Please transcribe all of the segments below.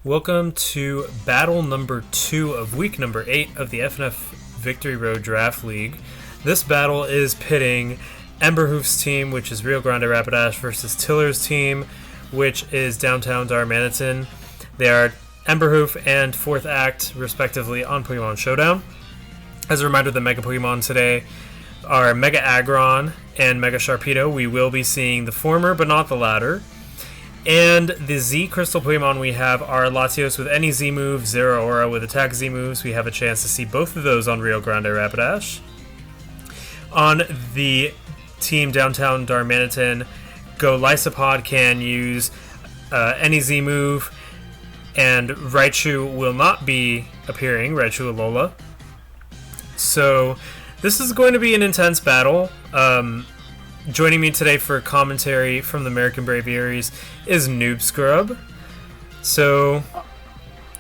Welcome to battle number 2 of week number 8 of the FnF Victory Road Draft League. This battle is pitting Emberhoof's team, which is Rio Grande Rapidash, versus Tiller's team, which is Downtown Darmanitan. They are Emberhoof and 4th Act, respectively, on Pokemon Showdown. As a reminder, the Mega Pokemon today are Mega Aggron and Mega Sharpedo. We will be seeing the former, but not the latter. And the Z Crystal Pokemon we have are Latios with any Z move, Zeraora with attack Z moves. We have a chance to see both of those on Rio Grande Rapidash. On the team Downtown Darmanitan, Golisopod can use any Z move, and Raichu will not be appearing, Raichu Alola. So this is going to be an intense battle. Joining me today for commentary from the American Braviaries is Noob Scrub. So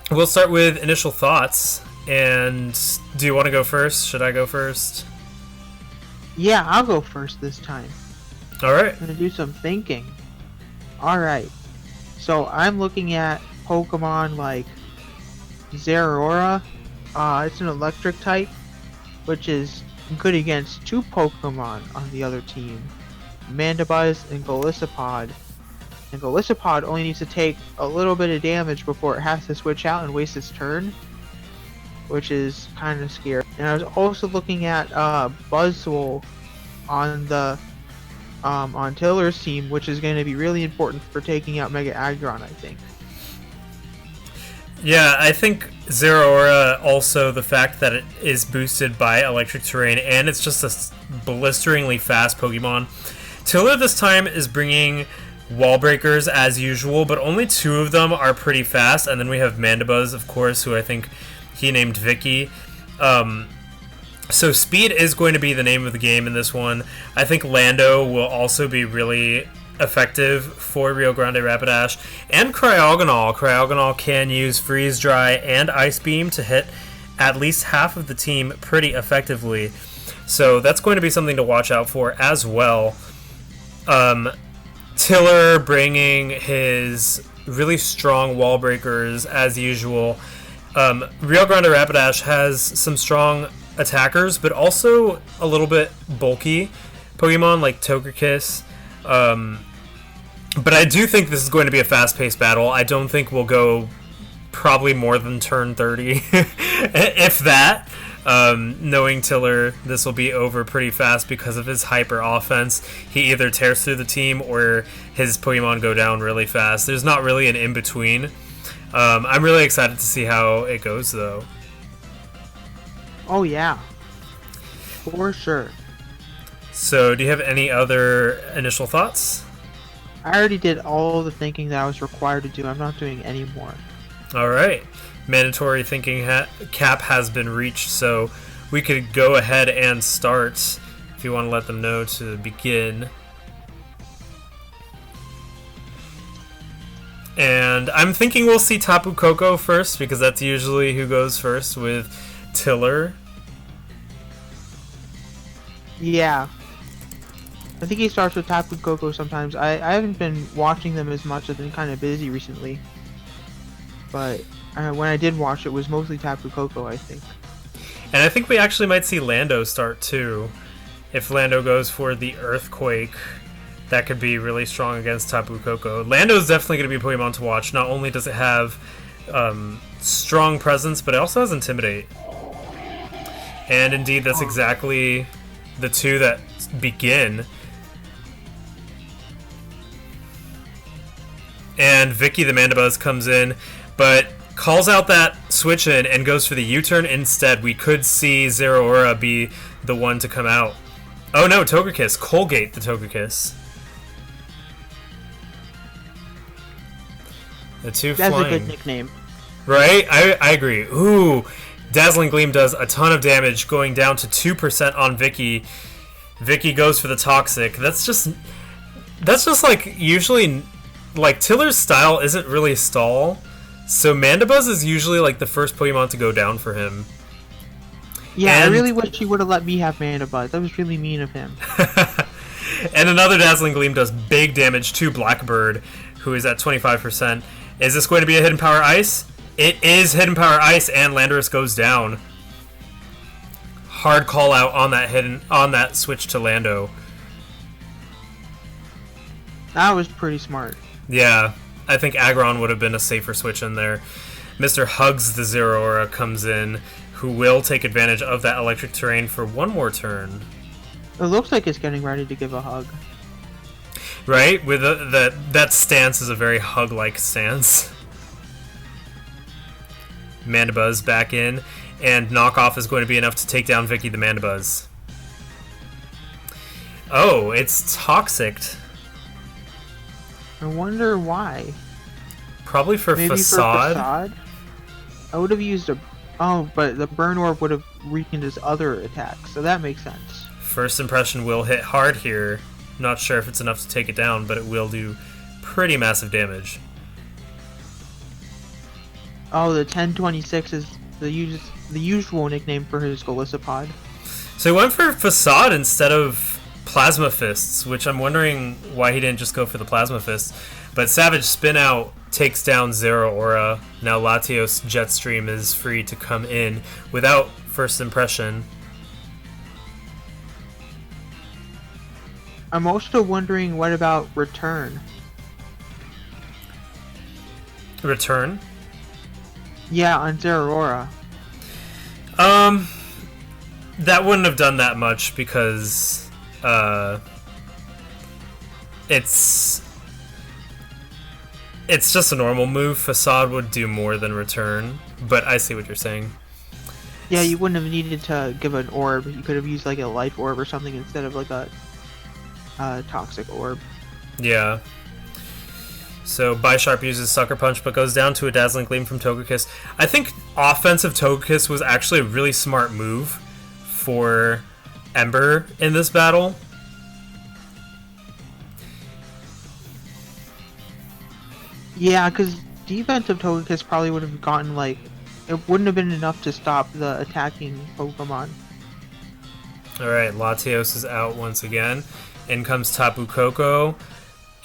we'll start with initial thoughts. And do you want to go first? Should I go first? Yeah, I'll go first this time. Alright. I'm going to do some thinking. Alright. So I'm looking at Pokemon like Zeraora. It's an electric type, which is good against 2 Pokemon on the other team, Mandibuzz and Golisopod. And Golisopod only needs to take a little bit of damage before it has to switch out and waste its turn, which is kind of scary. And I was also looking at Buzzwole on the on Tiller's team, which is going to be really important for taking out Mega Aggron, I think. Yeah, I think Zeraora, also the fact that it is boosted by electric terrain, and it's just a blisteringly fast Pokemon. Tiller this time is bringing wall breakers as usual, but only 2 of them are pretty fast, and then we have Mandibuzz, of course, who I think he named Vicky. So speed is going to be the name of the game in this one. I think Lando will also be really effective for Rio Grande Rapidash, and Cryogonal. Cryogonal can use Freeze Dry and Ice Beam to hit at least half of the team pretty effectively. So that's going to be something to watch out for as well. Tiller bringing his really strong wall breakers as usual. Rio Grande Rapidash has some strong attackers, but also a little bit bulky Pokemon like Togekiss. But I do think this is going to be a fast-paced battle. I don't think we'll go probably more than turn 30, if that. Knowing Tiller, this will be over pretty fast because of his hyper offense. He either tears through the team or his Pokemon go down really fast. There's not really an in-between. I'm really excited to see how it goes, though. Oh yeah, for sure. So, do you have any other initial thoughts? I already did all the thinking that I was required to do. I'm not doing any more. Alright. Mandatory thinking cap has been reached, so we could go ahead and start if you want to let them know to begin. And I'm thinking we'll see Tapu Koko first, because that's usually who goes first with Tiller. Yeah. I think he starts with Tapu Koko sometimes. I haven't been watching them as much. I've been kind of busy recently. But when I did watch, it was mostly Tapu Koko, I think. And I think we actually might see Lando start too. If Lando goes for the Earthquake, that could be really strong against Tapu Koko. Lando's definitely going to be a Pokemon to watch. Not only does it have strong presence, but it also has Intimidate. And indeed, that's exactly the 2 that begin. And Vicky the Mandibuzz comes in, but calls out that switch in and goes for the U-turn instead. We could see Zeraora be the one to come out. Oh no, Togekiss. Colgate the Togekiss. The 2 That's flying. a good nickname. Right? I agree. Ooh, Dazzling Gleam does a ton of damage, going down to 2% on Vicky. Vicky goes for the Toxic. That's just like usually, like Tiller's style isn't really stall, so Mandibuzz is usually like the first Pokemon to go down for him. Yeah, I really wish he would have let me have Mandibuzz. That was really mean of him. And another Dazzling Gleam does big damage to Blackbird, who is at 25%. Is this going to be a Hidden Power Ice? It is Hidden Power Ice, and Landorus goes down. Hard call out on that switch to Lando. That was pretty smart. Yeah, I think Aggron would have been a safer switch in there. Mr. Hugs the Zeraora comes in, who will take advantage of that electric terrain for one more turn. It looks like it's getting ready to give a hug. Right? With that stance is a very hug-like stance. Mandibuzz back in, and knockoff is going to be enough to take down Vicky the Mandibuzz. Oh, it's Toxic. I wonder why. Probably for Maybe Facade. For Facade? I would have used a... Oh, but the Burn Orb would have weakened his other attacks, so that makes sense. First Impression will hit hard here. Not sure if it's enough to take it down, but it will do pretty massive damage. Oh, the 1026 is the usual nickname for his Golisopod. So he went for Facade instead of Plasma Fists, which I'm wondering why he didn't just go for the Plasma Fists. But Savage Spin Out takes down Zeraora. Now Latios Jetstream is free to come in without First Impression. I'm also wondering, what about Return? Return? Yeah, on Zeraora. That wouldn't have done that much because it's just a normal move. Facade would do more than Return, but I see what you're saying. Yeah, you wouldn't have needed to give an orb. You could have used like a life orb or something instead of like a toxic orb. Yeah. So Bisharp uses Sucker Punch, but goes down to a Dazzling Gleam from Togekiss. I think offensive Togekiss was actually a really smart move for Ember in this battle. Yeah, because defensive Togekiss probably would have gotten like... It wouldn't have been enough to stop the attacking Pokemon. Alright, Latios is out once again. In comes Tapu Koko.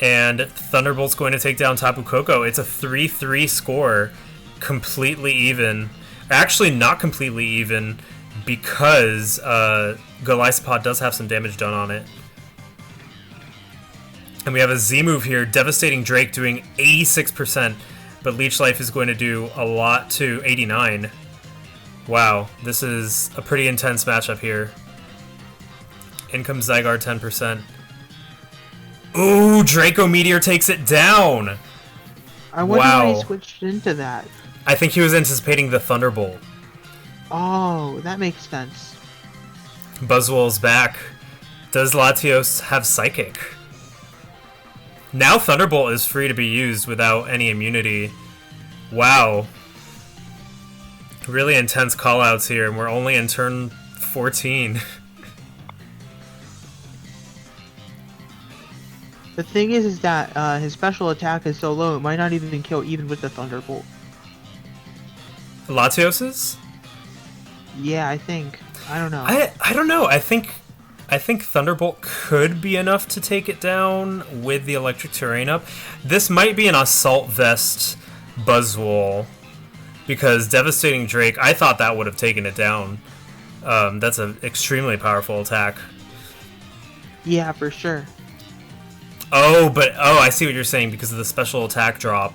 And Thunderbolt's going to take down Tapu Koko. It's a 3-3 score. Completely even. Actually, not completely even, because Golisopod does have some damage done on it. And we have a Z-move here, Devastating Drake doing 86%, but Leech Life is going to do a lot to 89. Wow, this is a pretty intense matchup here. In comes Zygarde 10%. Ooh, Draco Meteor takes it down! I wonder why he switched into that. I think he was anticipating the Thunderbolt. Oh, that makes sense. Buzzwole's back. Does Latios have Psychic? Now Thunderbolt is free to be used without any immunity. Wow. Really intense callouts here, and we're only in turn 14. The thing is that his special attack is so low, it might not even kill even with the Thunderbolt. Latios's? Yeah, I think. I don't know. I don't know. I think Thunderbolt could be enough to take it down with the electric terrain up. This might be an Assault Vest Buzzwole, because Devastating Drake, I thought that would have taken it down. That's an extremely powerful attack. Yeah, for sure. Oh, I see what you're saying, because of the special attack drop.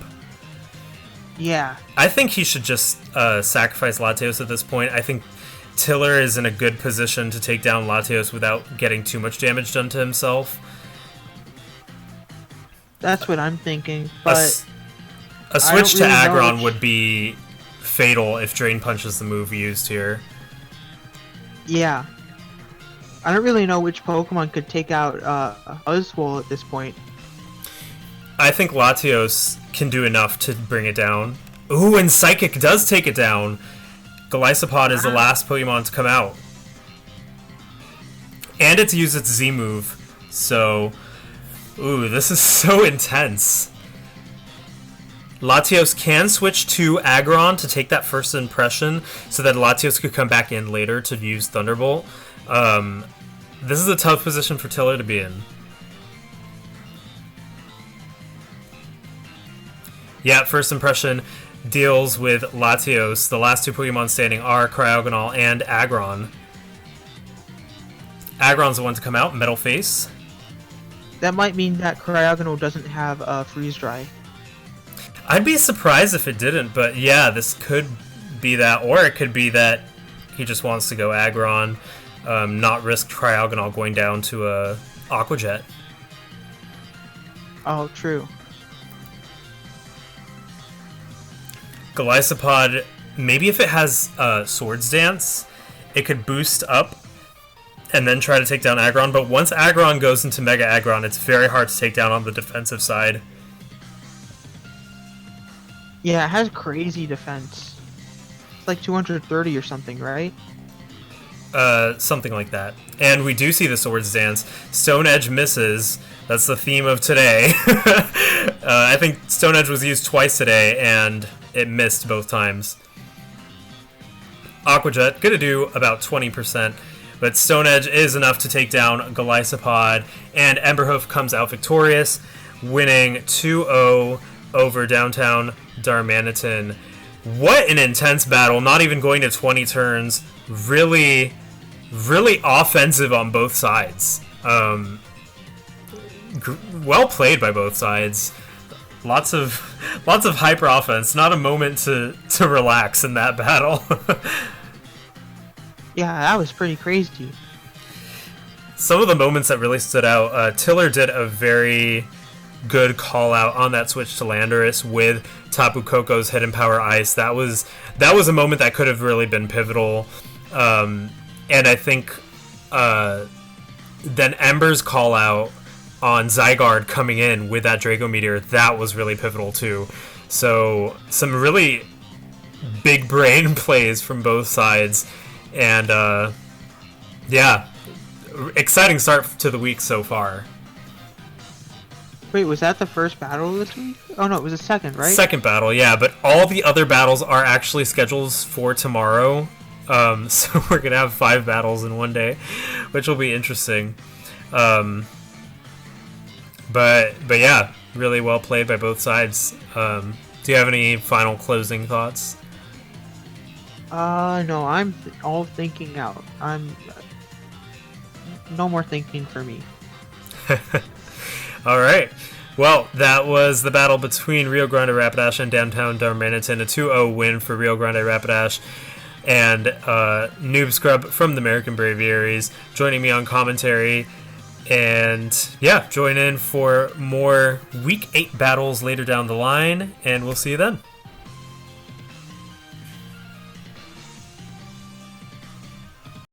Yeah. I think he should just sacrifice Latios at this point. I think Tiller is in a good position to take down Latios without getting too much damage done to himself. That's what I'm thinking, but... A switch to Aggron would be fatal if Drain Punch is the move used here. Yeah. I don't really know which Pokemon could take out Buzzwole at this point. I think Latios can do enough to bring it down. Ooh, and Psychic does take it down. Golisopod is the last Pokemon to come out. And it's used its Z move. So, ooh, this is so intense. Latios can switch to Aggron to take that first impression so that Latios could come back in later to use Thunderbolt. This is a tough position for Tiller to be in. Yeah, first impression deals with Latios. The last two Pokemon standing are Cryogonal and Aggron. Aggron's the one to come out, Metal Face. That might mean that Cryogonal doesn't have a Freeze Dry. I'd be surprised if it didn't, but yeah, this could be that, or it could be that he just wants to go Aggron, not risk Cryogonal going down to a Aqua Jet. Oh, true. Golisopod, maybe if it has Swords Dance, it could boost up and then try to take down Aggron, but once Aggron goes into Mega Aggron, it's very hard to take down on the defensive side. Yeah, it has crazy defense. It's like 230 or something, right? Something like that. And we do see the Swords Dance. Stone Edge misses. That's the theme of today. I think Stone Edge was used twice today, and it missed both times. Aqua Jet, gonna do about 20%, but Stone Edge is enough to take down Golisopod, and Emberhoof comes out victorious, winning 2-0 over Downtown Darmanitan. What an intense battle, not even going to 20 turns. Really offensive on both sides. Well played by both sides. Lots of hyper offense. Not a moment to relax in that battle. Yeah, that was pretty crazy. Some of the moments that really stood out, Tiller did a very good call out on that switch to Landorus with Tapu Koko's Hidden Power Ice. That was a moment that could have really been pivotal. And I think then Ember's call out on Zygarde coming in with that Draco Meteor, that was really pivotal too. So some really big brain plays from both sides, and yeah, exciting start to the week so far. Wait, was that the first battle this week? Oh no, it was the second, right? Second battle, yeah, but all the other battles are actually scheduled for tomorrow. So we're gonna have 5 battles in one day, which will be interesting. But yeah, really well played by both sides. Do you have any final closing thoughts? No, I'm all thinking out. No more thinking for me. All right. Well, that was the battle between Rio Grande Rapidash and Downtown Darmanitan. A 2-0 win for Rio Grande Rapidash. And Noob Scrub from the American Braviaries joining me on commentary. And yeah, join in for more Week 8 battles later down the line. And we'll see you then.